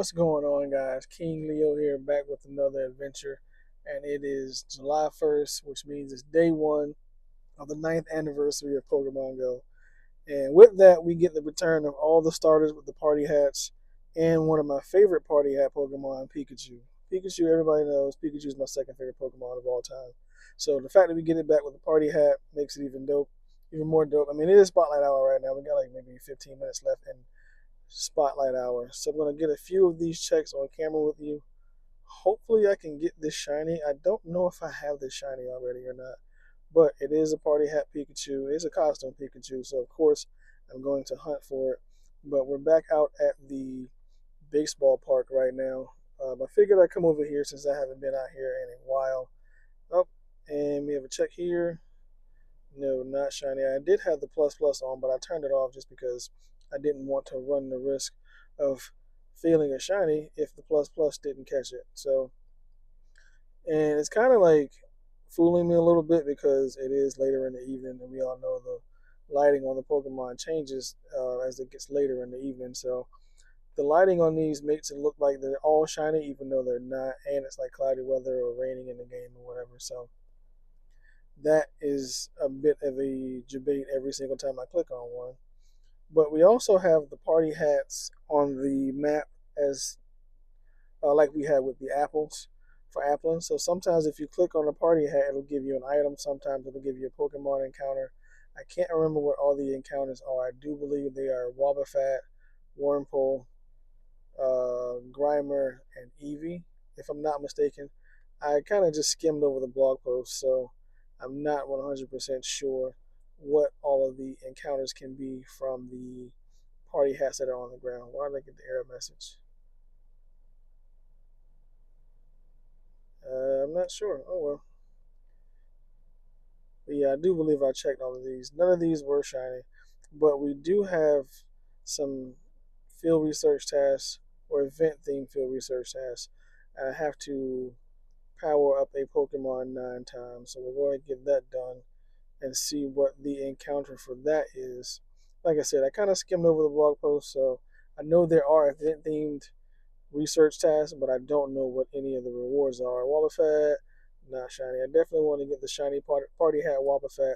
What's going on, guys? King Leo here, back with another adventure, and it is July 1st, which means it's day one of the ninth anniversary of Pokemon GO. And with that, we get the return of all the starters with the party hats, and one of my favorite party hat Pokemon, Pikachu. Pikachu, everybody knows, Pikachu is my second favorite Pokemon of all time. So the fact that we get it back with the party hat makes it even dope, even more dope. I mean, it is Spotlight Hour right now. We got like maybe 15 minutes left, and Spotlight Hour. So I'm going to get a few of these checks on camera with you. Hopefully I can get this shiny. I don't know if I have this shiny already or not, but it is a party hat Pikachu. It's a costume Pikachu, so of course I'm going to hunt for it. But we're back out at the baseball park right now. I figured I'd come over here since I haven't been out here in a while. Oh, and we have a check here. No, not shiny. I did have the plus plus on, but I turned it off just because I didn't want to run the risk of failing a shiny if the plus plus didn't catch it. So, and it's kind of like fooling me a little bit because it is later in the evening, and we all know the lighting on the Pokemon changes as it gets later in the evening. So the lighting on these makes it look like they're all shiny, even though they're not, and it's like cloudy weather or raining in the game or whatever. So that is a bit of a debate every single time I click on one. But we also have the party hats on the map as like we had with the apples for Applin. So sometimes if you click on a party hat, it'll give you an item. Sometimes it'll give you a Pokemon encounter. I can't remember what all the encounters are. I do believe they are Wobbuffet, Wurmple, Grimer, and Eevee, if I'm not mistaken. I kind of just skimmed over the blog post, so I'm not 100% sure what all of the encounters can be from the party hats that are on the ground. Why did I get the error message? I'm not sure. Oh well. But yeah, I do believe I checked all of these. None of these were shiny, but we do have some field research tasks or event themed field research tasks. I have to power up a Pokemon 9 times, so we're going to get that done and see what the encounter for that is. Like I said, I kind of skimmed over the blog post, so I know there are event themed research tasks, but I don't know what any of the rewards are. Wobbuffet, not shiny. I definitely want to get the shiny party hat Wobbuffet,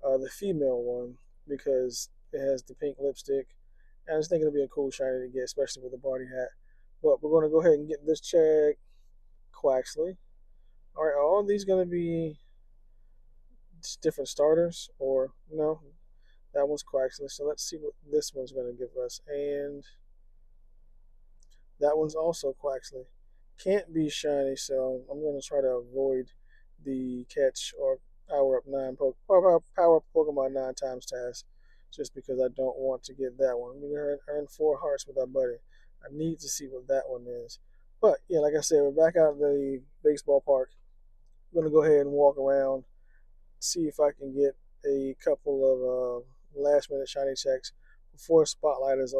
the female one, because it has the pink lipstick. And I just think it'll be a cool shiny to get, especially with the party hat. But we're going to go ahead and get this check. Quaxley. All right, are all these going to be different starters? Or no, that one's Quaxley. So let's see what this one's going to give us. And that one's also Quaxley. Can't be shiny, so I'm going to try to avoid the catch or power Pokemon 9 times task, just because I don't want to get that one. We earn 4 hearts with our buddy. I need to see what that one is. But yeah, like I said, we're back out at the baseball park. I'm going to go ahead and walk around, see if I can get a couple of last minute shiny checks before Spotlight Hour is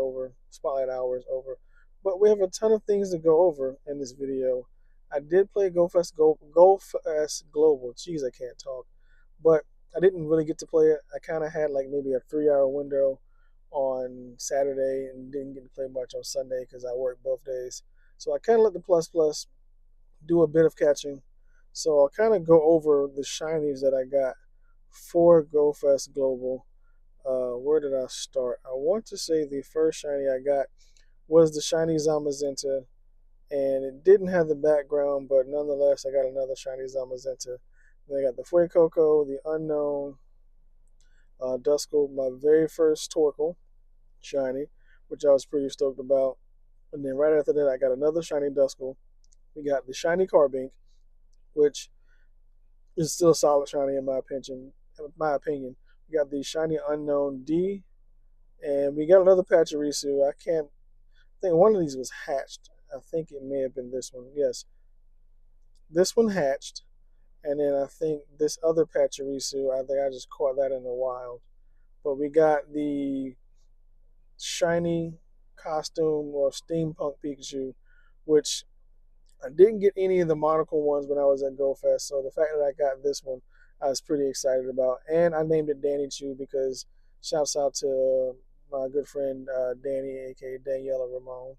over. But we have a ton of things to go over in this video. I did play GoFest Global. Jeez, I can't talk. But I didn't really get to play it. I kind of had like maybe a 3-hour window on Saturday and didn't get to play much on Sunday because I worked both days. So I kind of let the plus plus do a bit of catching. So I'll kind of go over the shinies that I got for GoFest Global. Where did I start? I want to say the first shiny I got was the shiny Zamazenta, and it didn't have the background, but nonetheless, I got another shiny Zamazenta. Then I got the Fuecoco, the Unknown, Duskull, my very first Torkoal shiny, which I was pretty stoked about. And then right after that, I got another shiny Duskull. We got the shiny Carbink, which is still a solid shiny in my opinion. We got the shiny Unknown D, and we got another Pachirisu. I think one of these was hatched. I think it may have been this one. Yes, this one hatched, and then I think this other Pachirisu, I think I just caught that in the wild. But we got the shiny costume or steampunk Pikachu, which I didn't get any of the monocle ones when I was at GoFest, so the fact that I got this one, I was pretty excited about. And I named it Danny Chu because shouts out to my good friend Danny, aka Daniela Ramon.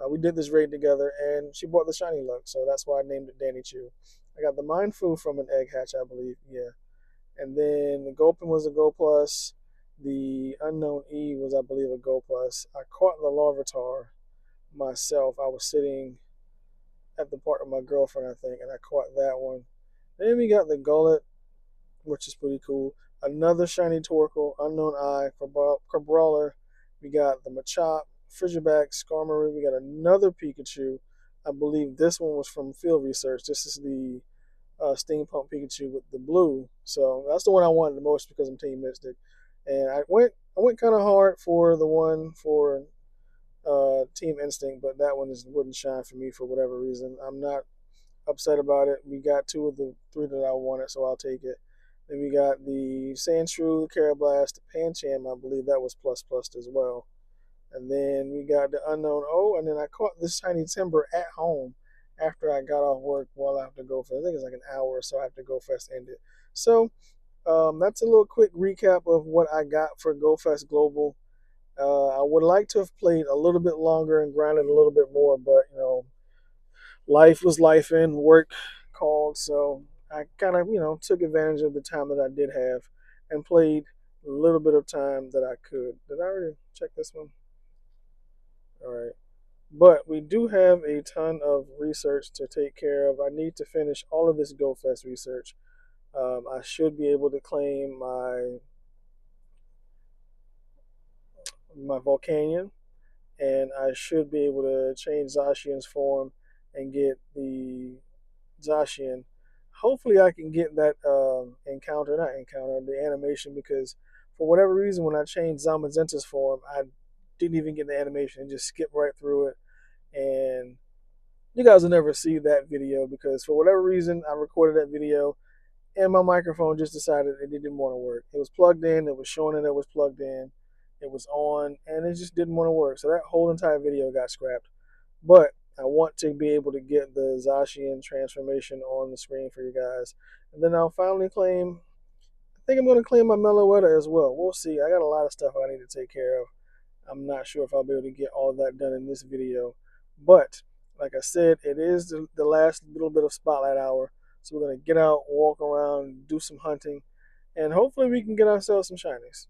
We did this raid together, and she bought the shiny luck, so that's why I named it Danny Chu. I got the Mindfu from an egg hatch, I believe. Yeah. And then the Gulpin was a Go Plus. The Unknown E was, I believe, a Go Plus. I caught the Larvitar myself. I was sitting at the park with my girlfriend, I think, and I caught that one. Then we got the Gullet, which is pretty cool. Another shiny Torkoal, Unknown Eye for Brawler. We got the Machop, Frigiback, Skarmory. We got another Pikachu. I believe this one was from field research. This is the Steampunk Pikachu with the blue. So that's the one I wanted the most because I'm Team Mystic. And I went kind of hard for the one for Team Instinct, but that one wouldn't shine for me for whatever reason. I'm not upset about it. We got two of the three that I wanted, so I'll take it. Then we got the Sandshrew, Carablast, the Pancham. I believe that was plus plus as well. And then we got the Unknown O, and then I caught this shiny Timber at home after I got off work while I have to go for, I think it's like an hour or so after Go Fest ended. So that's a little quick recap of what I got for Go Fest Global. I would like to have played a little bit longer and grinded a little bit more, but life was life and work called, so I kind of took advantage of the time that I did have and played a little bit of time that I could. Did I already check this one? All right. But we do have a ton of research to take care of. I need to finish all of this GoFest research. I should be able to claim my Volcanion, and I should be able to change Zacian's form and get the Zacian. Hopefully, I can get that the animation, because for whatever reason, when I changed Zamazenta's form, I didn't even get the animation and just skipped right through it. And you guys will never see that video because for whatever reason, I recorded that video and my microphone just decided it didn't want to work. It was plugged in, it was showing that it was plugged in, it was on, and it just didn't want to work. So that whole entire video got scrapped. But I want to be able to get the Zacian transformation on the screen for you guys. And then I'll finally claim, I think I'm going to claim my Meloetta as well. We'll see. I got a lot of stuff I need to take care of. I'm not sure if I'll be able to get all of that done in this video. But, like I said, it is the last little bit of Spotlight Hour. So we're going to get out, walk around, do some hunting, and hopefully we can get ourselves some shinies.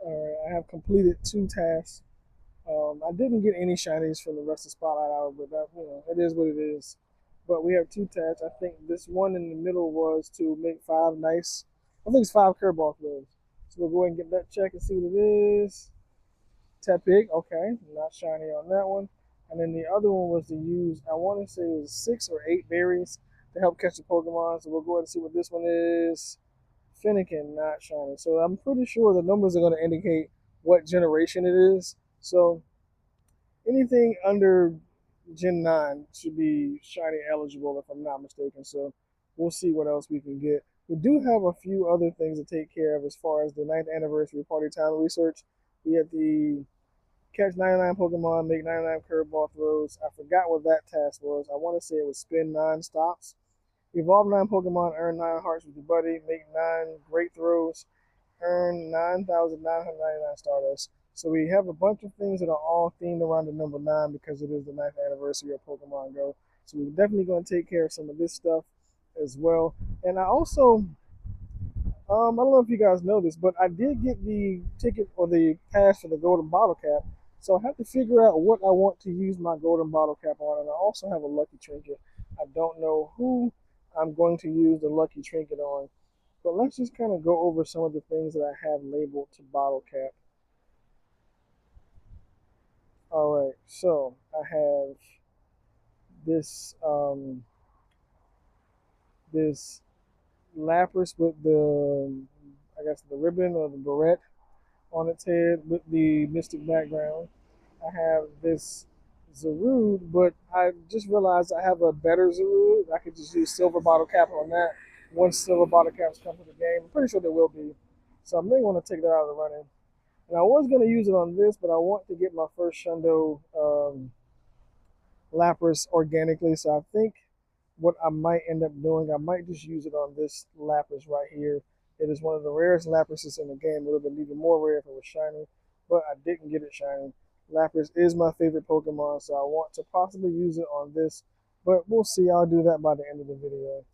Alright, I have completed 2 tasks. I didn't get any shinies from the rest of Spotlight Hour, but that, it is what it is. But we have 2 tasks. I think this one in the middle was to make 5 nice, I think it's 5 curveball throws. So we'll go ahead and get that check and see what it is. Tepig, okay, not shiny on that one. And then the other one was to use, I want to say it was 6 or 8 berries to help catch the Pokemon. So we'll go ahead and see what this one is. Finnegan, not shiny. So I'm pretty sure the numbers are going to indicate what generation it is. So anything under Gen 9 should be shiny eligible if I'm not mistaken. So we'll see what else we can get. We do have a few other things to take care of as far as the 9th anniversary party time research. We had the catch 99 Pokemon, make 99 curveball throws. I forgot what that task was. I want to say it was spin 9 stops. Evolve 9 Pokemon, earn 9 hearts with your buddy, make 9 great throws, earn 9,999 Stardust. So we have a bunch of things that are all themed around the number 9 because it is the 9th anniversary of Pokemon GO. So we're definitely going to take care of some of this stuff as well. And I also, I don't know if you guys know this, but I did get the ticket or the pass for the Golden Bottle Cap. So I have to figure out what I want to use my Golden Bottle Cap on. And I also have a Lucky Trinket. I don't know who I'm going to use the Lucky Trinket on. But let's just kind of go over some of the things that I have labeled to Bottle Cap. Alright, so I have this this Lapras with the, I guess, the ribbon or the barrette on its head with the mystic background. I have this Zarude, but I just realized I have a better Zarude. I could just use Silver Bottle Cap on that once Silver Bottle Caps come to the game. I'm pretty sure there will be. So I may want to take that out of the running. And I was going to use it on this, but I want to get my first Shundo Lapras organically. So I think what I might end up doing, I might just use it on this Lapras right here. It is one of the rarest Laprases in the game. It would have been even more rare if it was shiny, but I didn't get it shiny. Lapras is my favorite Pokemon, so I want to possibly use it on this, but we'll see. I'll do that by the end of the video.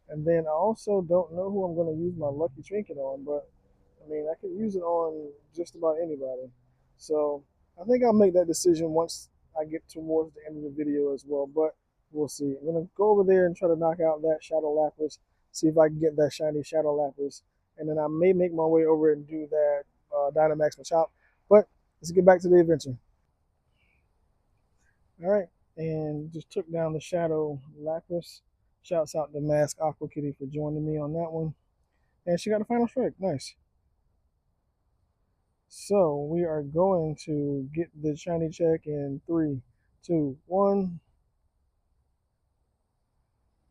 And then I also don't know who I'm going to use my Lucky Trinket on, but I mean, I can use it on just about anybody. So I think I'll make that decision once I get towards the end of the video as well, but we'll see. I'm going to go over there and try to knock out that Shadow Lapras, see if I can get that shiny Shadow Lapras, and then I may make my way over and do that Dynamax Machop. But let's get back to the adventure. All right, and just took down the Shadow Lapras. Shouts out to Mask Aqua Kitty for joining me on that one. And she got a final strike. Nice. So we are going to get the shiny check in 3, 2, 1.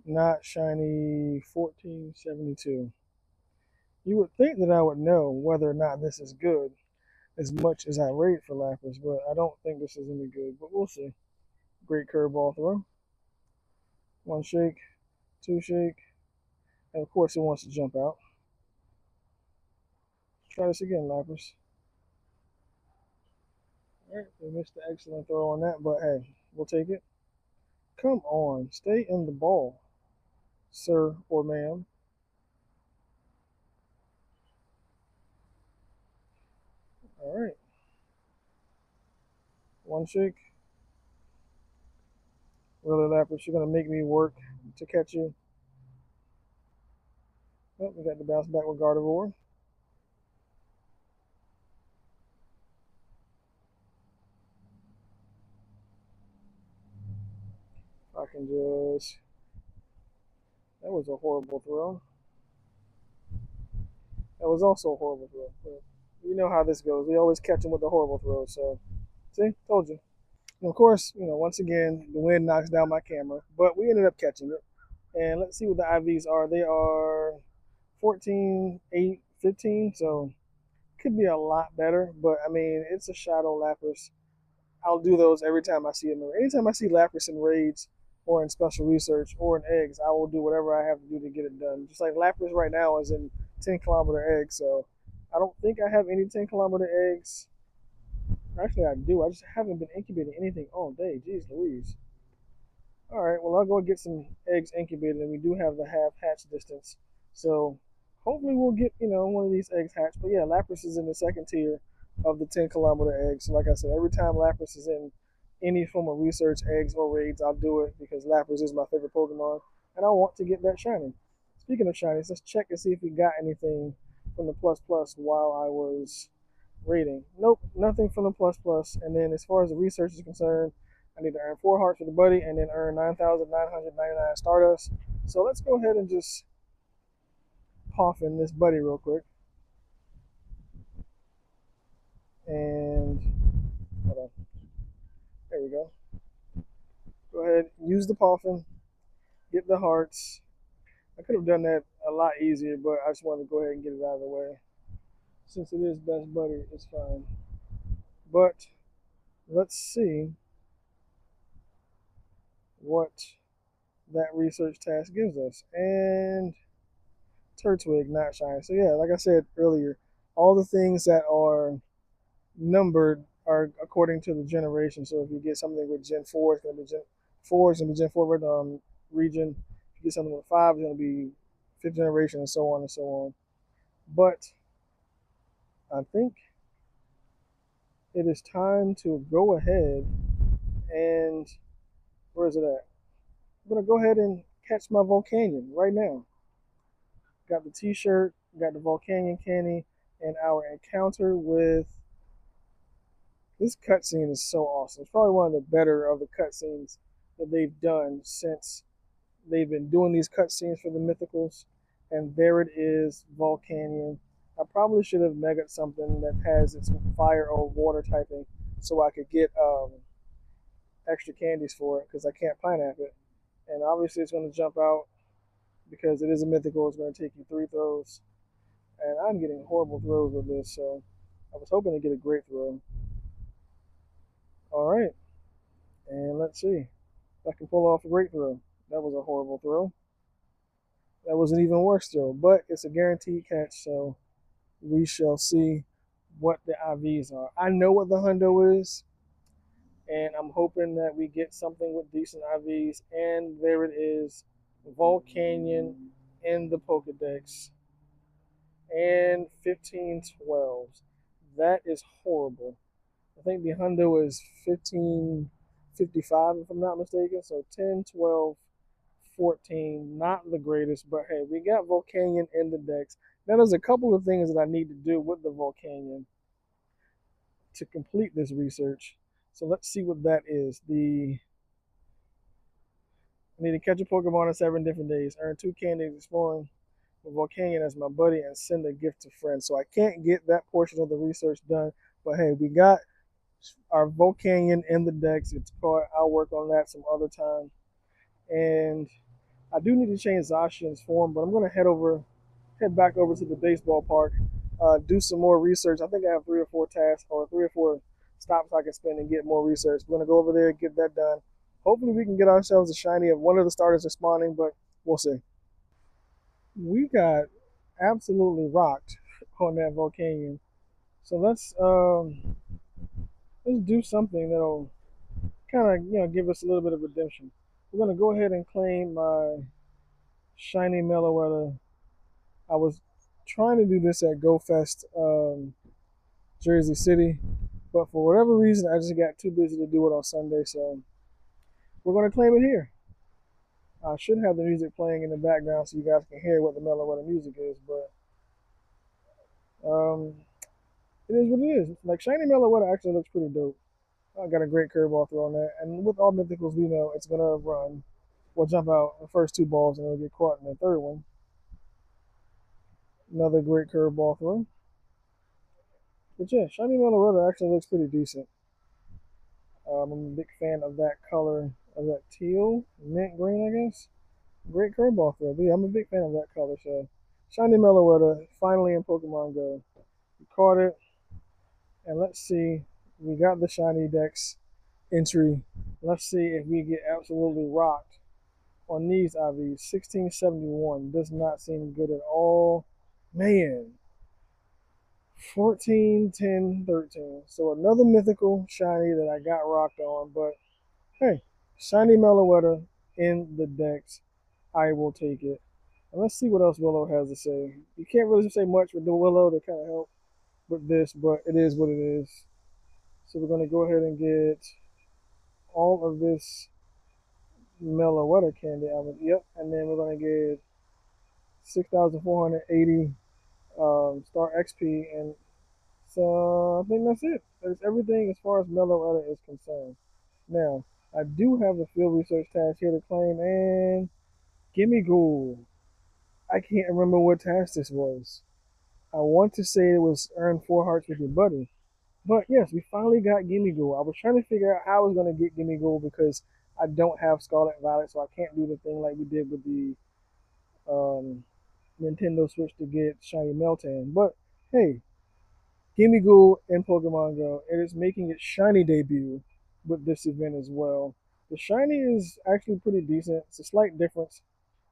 Not shiny 1472. You would think that I would know whether or not this is good as much as I rate for Lapras, but I don't think this is any good, but we'll see. Great curveball throw. 1 shake, 2 shake, and of course it wants to jump out. Let's try this again, Lapras. Alright, we missed the excellent throw on that, but hey, we'll take it. Come on, stay in the ball, sir or ma'am. Alright. 1 shake. Really, Lapras, you're going to make me work to catch you. Oh, we got the bounce back with Gardevoir. I can just... That was a horrible throw. That was also a horrible throw. But you know how this goes. We always catch them with the horrible throws. So, see? Told you. And of course, once again, the wind knocks down my camera. But we ended up catching it. And let's see what the IVs are. They are 14, 8, 15. So, could be a lot better. But, I mean, it's a Shadow Lapras. I'll do those every time I see them. Anytime I see Lapras in raids or in special research or in eggs, I will do whatever I have to do to get it done. Just like Lapras right now is in 10-kilometer eggs, so I don't think I have any 10-kilometer eggs. Actually, I do. I just haven't been incubating anything all day. Jeez Louise. All right, well, I'll go get some eggs incubated, and we do have the half hatch distance. So hopefully we'll get, one of these eggs hatched. But yeah, Lapras is in the second tier of the 10-kilometer eggs. So like I said, every time Lapras is in any form of research, eggs, or raids, I'll do it because Lapras is my favorite Pokemon, and I want to get that shiny. Speaking of shinies, let's check and see if we got anything from the plus plus while I was raiding. Nope, nothing from the plus plus. And then as far as the research is concerned, I need to earn 4 hearts for the buddy and then earn 9,999 Stardust. So let's go ahead and just poffin this buddy real quick. And hold on. There we go. Go ahead, use the poffin, get the hearts. I could have done that a lot easier, but I just wanted to go ahead and get it out of the way. Since it is best buddy, it's fine. But let's see what that research task gives us. And Turtwig, not shiny. So yeah, like I said earlier, all the things that are numbered are according to the generation. So if you get something with Gen 4, it's going to be Gen 4, it's going to be Gen 4 region. If you get something with 5, it's going to be 5th generation, and so on and so on. But I think it is time to go ahead and, where is it at? I'm going to go ahead and catch my Volcanion right now. Got the t-shirt, got the Volcanion candy, and our encounter with... This cutscene is so awesome. It's probably one of the better of the cutscenes that they've done since they've been doing these cutscenes for the Mythicals. And there it is, Volcanion. I probably should have megaed something that has its fire or water typing so I could get extra candies for it because I can't Pineapple it. And obviously it's going to jump out because it is a Mythical. It's going to take you 3 throws. And I'm getting horrible throws with this, so I was hoping to get a great throw. All right, and let's see if I can pull off a great throw. That was a horrible throw. That was an even worse throw, but it's a guaranteed catch, so we shall see what the IVs are. I know what the hundo is. And I'm hoping that we get something with decent IVs. And there it is, Volcanion in the Pokedex, and 1512s. That is horrible. I think the hundo is 1555 if I'm not mistaken. So 10, 12, 14, not the greatest, but hey, we got Volcanion in the decks. Now there's a couple of things that I need to do with the Volcanion to complete this research. So let's see what that is. I need to catch a Pokemon in 7 different days, earn 2 candies exploring with Volcanion as my buddy, and send a gift to friends. So I can't get that portion of the research done, but hey, we got our Volcanion in the decks. It's called. I'll work on that some other time. And I do need to change Zacian's form, but I'm gonna head back over to the baseball park, do some more research. I think I have 3 or 4 tasks or 3 or 4 stops I can spend and get more research. We're gonna go over there and get that done. Hopefully, we can get ourselves a shiny of one of the starters responding, but we'll see. We got absolutely rocked on that Volcanion. So let's do something that'll kind of give us a little bit of redemption. We're gonna go ahead and claim my shiny Meloetta. I was trying to do this at Go Fest, Jersey City, but for whatever reason, I just got too busy to do it on Sunday. So we're gonna claim it here. I should have the music playing in the background so you guys can hear what the Meloetta music is, but it is what it is. Like shiny Meloetta actually looks pretty dope. I got a great curveball throw on that, and with all mythicals, we know it's gonna run. We'll jump out the first 2 balls and it'll get caught in the third one. Another great curveball throw. But yeah, shiny Meloetta actually looks pretty decent. I'm a big fan of that color, of that teal, mint green, I guess. Great curveball throw. But yeah, I'm a big fan of that color. So shiny Meloetta finally in Pokemon Go. We caught it, and let's see. We got the shiny Dex entry. Let's see if we get absolutely rocked on these IVs. 1671 does not seem good at all. Man. 14, 10, 13. So another mythical shiny that I got rocked on. But hey, shiny Meloetta in the decks. I will take it. And let's see what else Willow has to say. You can't really say much with the Willow to kind of help with this, but it is what it is. So we're going to go ahead and get all of this Meloetta candy out of it. Yep, and then we're going to get 6,480 star XP, and so I think that's it. That's everything as far as Meloetta is concerned. Now, I do have a field research task here to claim, and Gimme Ghoul. I can't remember what task this was. I want to say it was earn 4 hearts with your buddy. But yes, we finally got Gimme Ghoul. I was trying to figure out how I was going to get Gimme Ghoul because I don't have Scarlet Violet, so I can't do the thing like we did with the Nintendo Switch to get Shiny Meltan. But hey, Gimme Ghoul in Pokemon Go. It is making its shiny debut with this event as well. The shiny is actually pretty decent. It's a slight difference,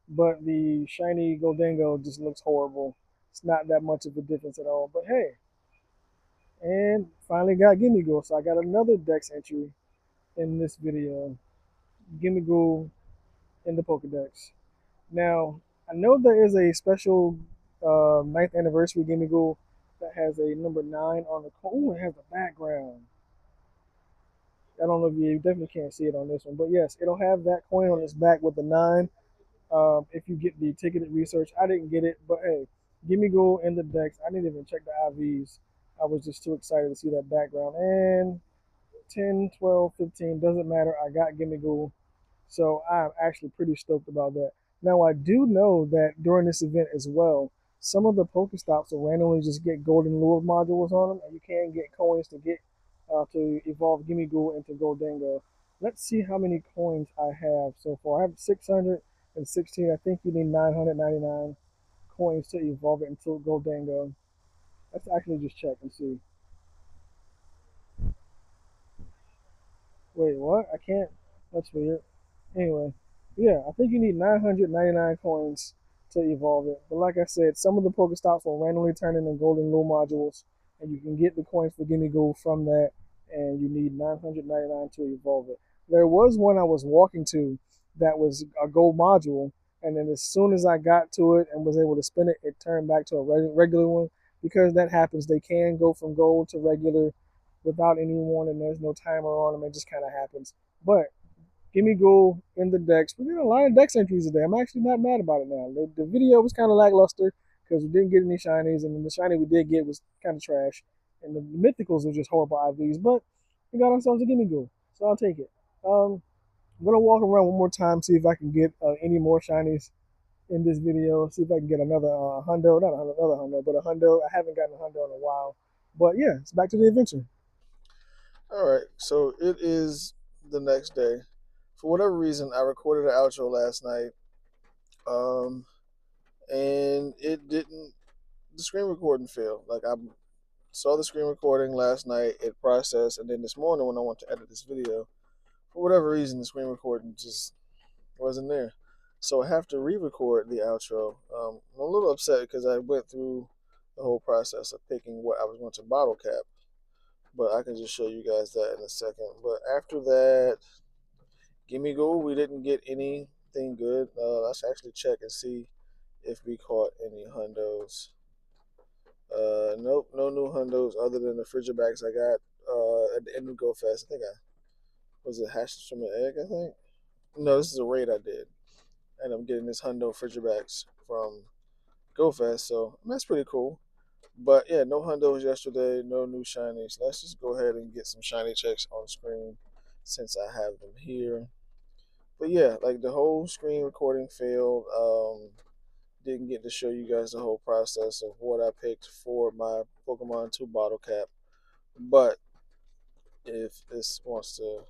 but the shiny Goldengo just looks horrible. It's not that much of a difference at all. But hey, and finally got Gimme Ghoul. So I got another Dex entry in this video. Gimme Ghoul in the Pokedex. Now, I know there is a special 9th anniversary Gimme Ghoul that has a number 9 on the coin. Oh, it has the background. I don't know if you definitely can't see it on this one, but yes, it'll have that coin on its back with the 9. If you get the ticketed research, I didn't get it, but hey, Gimme Ghoul in the decks. I didn't even check the IVs. I was just too excited to see that background. And 10, 12, 15, doesn't matter. I got Gimme Ghoul. So I'm actually pretty stoked about that. Now, I do know that during this event as well, some of the Pokestops will randomly just get golden lure modules on them, and you can get coins to get to evolve Gimme Ghoul into Goldengo. Let's see how many coins I have so far. I have 616. I think you need 999 coins to evolve it into Goldengo. Let's actually just check and see. Wait, what? I can't. That's weird. Anyway, yeah, I think you need 999 coins to evolve it. But like I said, some of the Pokestops will randomly turn into golden lure modules, and you can get the coins for Gimme Ghoul from that. and you need 999 to evolve it. There was one I was walking to that was a gold module, and then as soon as I got to it and was able to spin it, it turned back to a regular one. Because that happens, they can go from gold to regular without any warning. There's no timer on them. It just kind of happens. But give me gold in the decks. We got a lot of dex entries today. I'm actually not mad about it now. The video was kind of lackluster because we didn't get any shinies, and the shiny we did get was kind of trash. And the mythicals were just horrible IVs, but we got ourselves a gimme gold, so I'll take it. I'm gonna walk around one more time, see if I can get any more shinies in this video. See if I can get another hundo, not another hundo, but a hundo. I haven't gotten a hundo in a while, but yeah, it's back to the adventure. All right, so it is the next day. For whatever reason, I recorded an outro last night, um, and it didn't. The screen recording failed. Like I saw the screen recording last night, it processed, and then this morning when I went to edit this video, for whatever reason, the screen recording just wasn't there. So I have to re-record the outro. I'm a little upset because I went through the whole process of picking what I was going to bottle cap, but I can just show you guys that in a second. But after that, gimme gold, we didn't get anything good. Let's actually check and see if we caught any hundos. Nope, no new hundos other than the Frigibacks I got at the end of Go Fest. I think I was it hatched from an egg, I think. No, this is a raid I did. And I'm getting this hundo Frigibacks from Go Fest, so that's pretty cool. But yeah, no hundos yesterday, no new shinies. Let's just go ahead and get some shiny checks on screen since I have them here. But yeah, like the whole screen recording failed. Didn't get to show you guys the whole process of what I picked for my Pokemon 2 bottle cap. But if this wants to,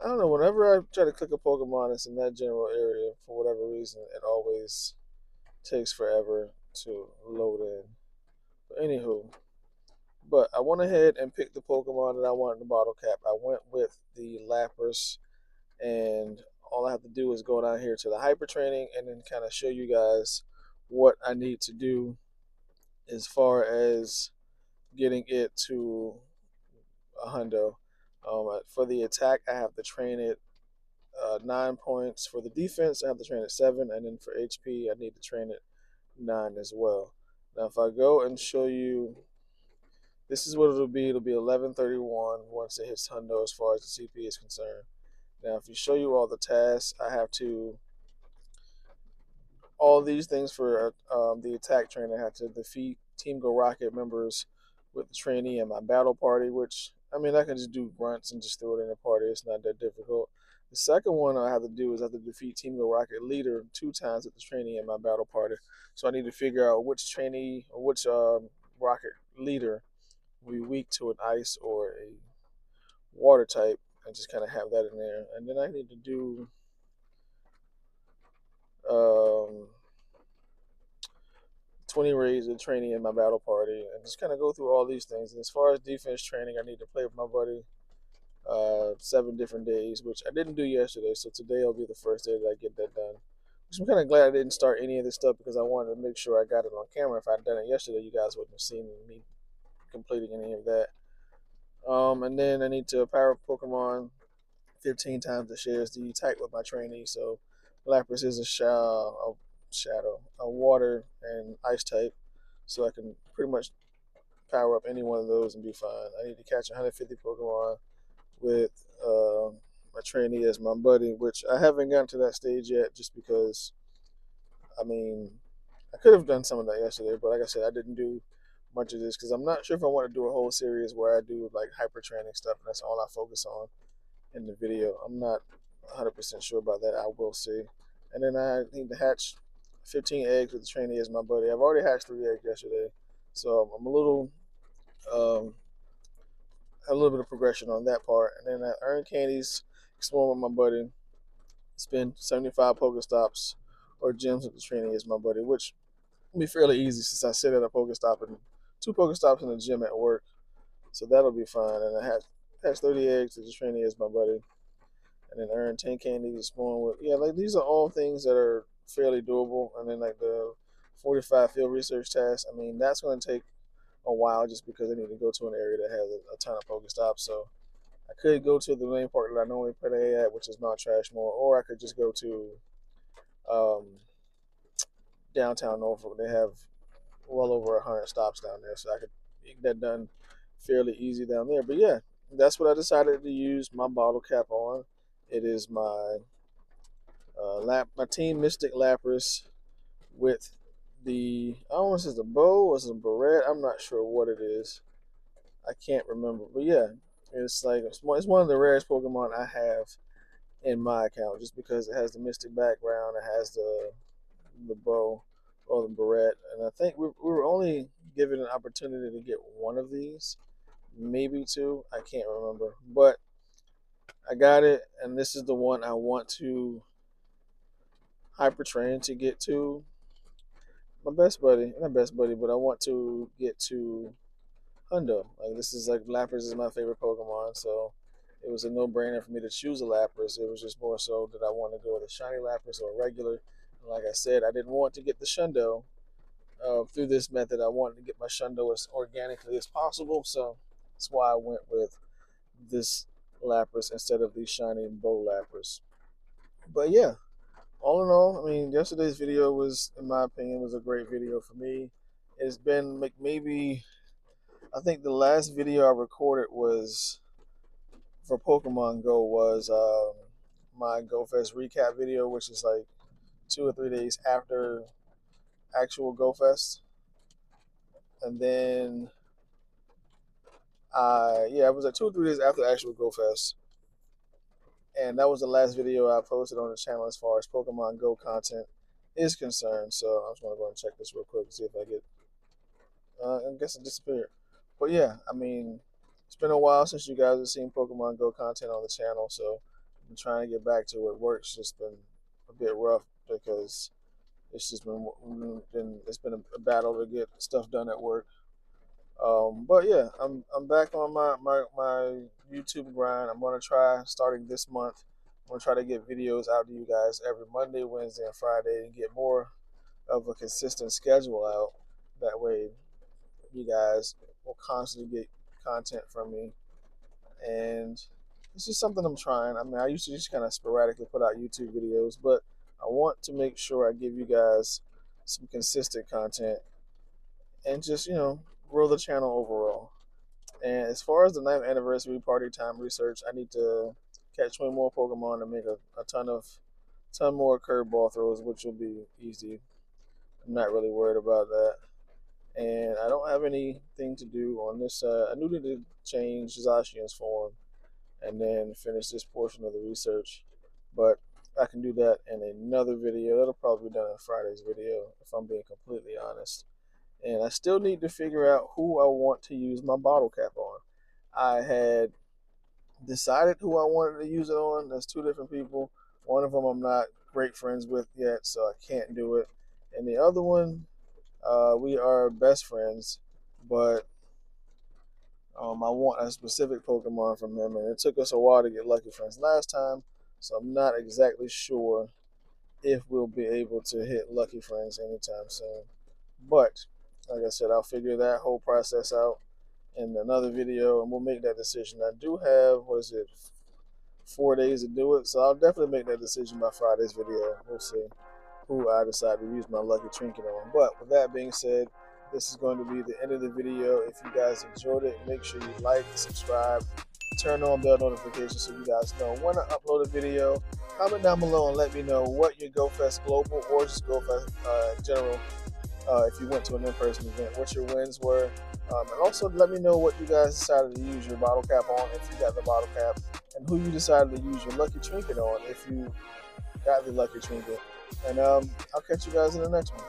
I don't know, whenever I try to click a Pokemon it's in that general area, for whatever reason, it always takes forever to load in. But anywho, but I went ahead and picked the Pokemon that I wanted in the bottle cap. I went with the Lapras, and all I have to do is go down here to the hyper training and then kind of show you guys what I need to do as far as getting it to a hundo. For the attack, I have to train it 9 points. For the defense, I have to train it 7, and then for HP, I need to train it 9 as well. Now, if I go and show you, this is what it'll be. It'll be 1131 once it hits hundo as far as the CP is concerned. Now, if you show you all the tasks, I have to all these things for the attack trainer. I have to defeat Team Go Rocket members with the trainee and my battle party, which, I mean, I can just do grunts and just throw it in a party. It's not that difficult. The second one I have to do is I have to defeat Team Go Rocket leader 2 times with the trainee and my battle party. So I need to figure out which trainee or which rocket leader will be weak to an ice or a water type, and just kind of have that in there. And then I need to do um, 20 raids of training in my battle party, and just kind of go through all these things. And as far as defense training, I need to play with my buddy 7 different days, which I didn't do yesterday. So today will be the first day that I get that done. Which I'm kind of glad I didn't start any of this stuff because I wanted to make sure I got it on camera. If I'd done it yesterday, you guys wouldn't have seen me completing any of that. And then I need to power Pokemon 15 times the shares the type with my trainee. So Lapras is a shadow, a water and ice type. So I can pretty much power up any one of those and be fine. I need to catch 150 Pokemon with my trainee as my buddy, which I haven't gotten to that stage yet just because, I mean, I could have done some of that yesterday, but like I said, I didn't do much of this because I'm not sure if I want to do a whole series where I do like hyper training stuff and that's all I focus on in the video. I'm not 100% sure about that. I will see. And then I need to hatch 15 eggs with the trainee as my buddy. I've already hatched 3 eggs yesterday, so I'm um, a little bit of progression on that part. And then I earn candies, explore with my buddy, spend 75 Pokestops or gems with the trainee as my buddy, which will be fairly easy since I sit at a Pokestop and 2 Pokestops in the gym at work. So that'll be fine. And I hatch 30 eggs with the trainee as my buddy, and then earn 10 candies to spawn with. Yeah, like these are all things that are fairly doable. And then like the 45 field research tasks, I mean, that's going to take a while just because I need to go to an area that has a ton of Pokestops. So I could go to the main park that I normally play at, which is Mount Trashmore, or I could just go to um, downtown Norfolk. They have well over 100 stops down there, so I could get that done fairly easy down there. But yeah, that's what I decided to use my bottle cap on. It is my my Team Mystic Lapras with the, I don't know if it's a bow or it's a beret. I'm not sure what it is. I can't remember. But yeah, it's like it's one of the rarest Pokemon I have in my account, just because it has the Mystic background, it has the bow or the beret, and I think we were only given an opportunity to get one of these, maybe two. I can't remember, but I got it, and this is the one I want to hyper train to get to my best buddy, not best buddy, but I want to get to Hundo. Like, this is like Lapras is my favorite Pokemon, so it was a no-brainer for me to choose a Lapras. It was just more so that I want to go with a shiny Lapras or a regular. And like I said, I didn't want to get the Shundo through this method. I wanted to get my Shundo as organically as possible, so that's why I went with this Lapras instead of the shiny Bow Lapras. But yeah, all in all, I mean, yesterday's video was, in my opinion, was a great video for me. It's been like maybe, I think the last video I recorded was for Pokemon Go was my Go Fest recap video, which is like 2 or 3 days after actual Go Fest. And then yeah, it was like 2 or 3 days after actual Go Fest. And that was the last video I posted on the channel as far as Pokemon Go content is concerned. So I just want to go and check this real quick and see if I get. I guess it disappeared. But yeah, I mean, it's been a while since you guys have seen Pokemon Go content on the channel, so I've been trying to get back to it. Work's just been a bit rough because it's just been a battle to get stuff done at work. But yeah, I'm back on my YouTube grind. I'm gonna try starting this month. I'm gonna try to get videos out to you guys every Monday, Wednesday, and Friday, and get more of a consistent schedule out. That way, you guys will constantly get content from me, and it's just something I'm trying. I mean, I used to just kind of sporadically put out YouTube videos, but I want to make sure I give you guys some consistent content and just, grow the channel overall. And as far as the 9th anniversary party time research, I need to catch 20 more Pokemon and make a ton more curveball throws, which will be easy. I'm not really worried about that. And I don't have anything to do on this side. I need to change Zacian's form and then finish this portion of the research. But I can do that in another video. That'll probably be done in Friday's video, if I'm being completely honest. And I still need to figure out who I want to use my bottle cap on. I had decided who I wanted to use it on. There's two different people. One of them I'm not great friends with yet, so I can't do it. And the other one, we are best friends, but I want a specific Pokemon from him, and it took us a while to get Lucky Friends last time, so I'm not exactly sure if we'll be able to hit Lucky Friends anytime soon. But like I said, I'll figure that whole process out in another video, and we'll make that decision. I do have, 4 days to do it, so I'll definitely make that decision by Friday's video. We'll see who I decide to use my Lucky Trinket on. But with that being said, this is going to be the end of the video. If you guys enjoyed it, make sure you like, subscribe, turn on bell notifications so you guys know when I upload a video. Comment down below and let me know what your GoFest Global or just GoFest in general, if you went to an in-person event, what your wins were. And also let me know what you guys decided to use your bottle cap on, if you got the bottle cap, and who you decided to use your Lucky Trinket on, if you got the Lucky Trinket. And I'll catch you guys in the next one.